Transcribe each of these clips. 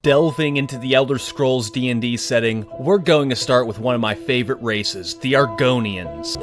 Delving into the Elder Scrolls D&D setting, we're going to start with one of my favorite races, the Argonians.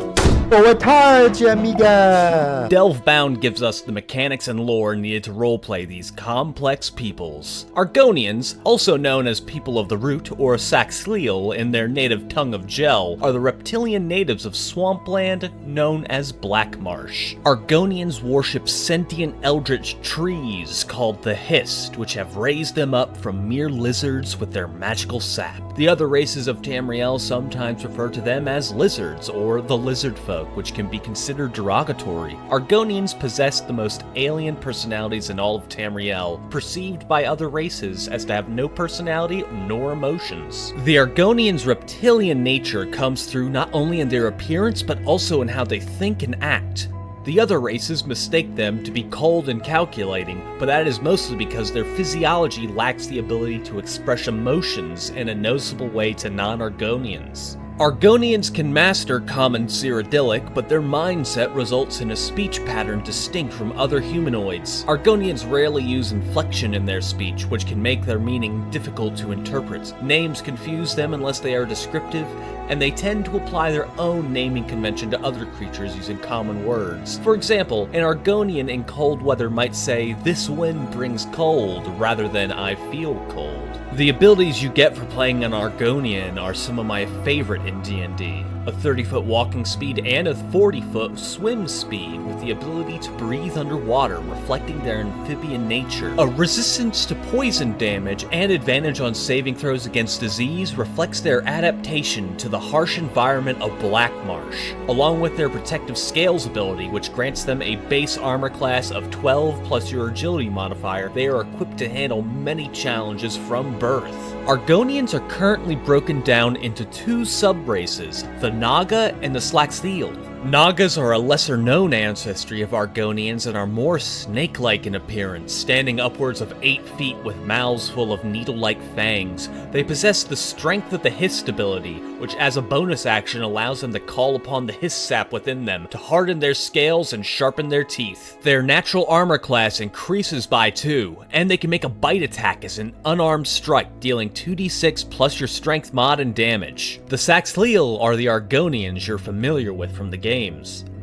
Boa tarde, amiga! Delvebound gives us the mechanics and lore needed to roleplay these complex peoples. Argonians, also known as People of the Root or Saxhleel in their native tongue of Gel, are the reptilian natives of swampland known as Black Marsh. Argonians worship sentient eldritch trees called the Hist, which have raised them up from mere lizards with their magical sap. The other races of Tamriel sometimes refer to them as lizards or the lizard folk, which can be considered derogatory. Argonians possess the most alien personalities in all of Tamriel, perceived by other races as to have no personality nor emotions. The Argonians' reptilian nature comes through not only in their appearance but also in how they think and act. The other races mistake them to be cold and calculating, but that is mostly because their physiology lacks the ability to express emotions in a noticeable way to non-Argonians. Argonians can master common Cyrodiilic, but their mindset results in a speech pattern distinct from other humanoids. Argonians rarely use inflection in their speech, which can make their meaning difficult to interpret. Names confuse them unless they are descriptive, and they tend to apply their own naming convention to other creatures using common words. For example, an Argonian in cold weather might say, "This wind brings cold," rather than "I feel cold." The abilities you get for playing an Argonian are some of my favorite in D&D. A 30-foot walking speed and a 40-foot swim speed with the ability to breathe underwater, reflecting their amphibian nature. A resistance to poison damage and advantage on saving throws against disease reflects their adaptation to the harsh environment of Black Marsh, along with their protective scales ability, which grants them a base armor class of 12 plus your agility modifier. They are equipped to handle many challenges from birth. Argonians are currently broken down into two sub-races, the Naga and the Saxhleel. Nagas are a lesser-known ancestry of Argonians and are more snake-like in appearance, standing upwards of 8 feet with mouths full of needle-like fangs. They possess the strength of the Hist ability, which as a bonus action allows them to call upon the Hist sap within them to harden their scales and sharpen their teeth. Their natural armor class increases by 2, and they can make a bite attack as an unarmed strike, dealing 2d6 plus your strength mod and damage. The Saxhleel are the Argonians you're familiar with from the games.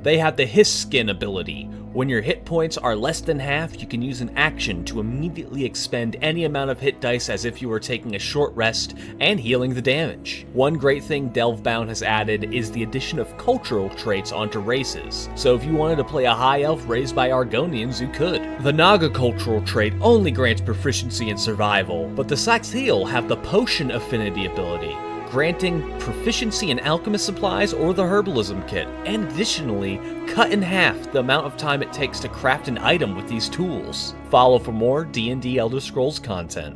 They have the Hist skin ability. When your hit points are less than half, you can use an action to immediately expend any amount of hit dice as if you were taking a short rest and healing the damage. One great thing Delvebound has added is the addition of cultural traits onto races, so if you wanted to play a high elf raised by Argonians, you could. The Naga cultural trait only grants proficiency in survival, but the Saxhleel have the potion affinity ability, granting proficiency in alchemist supplies or the herbalism kit, and additionally, cut in half the amount of time it takes to craft an item with these tools. Follow for more D&D Elder Scrolls content.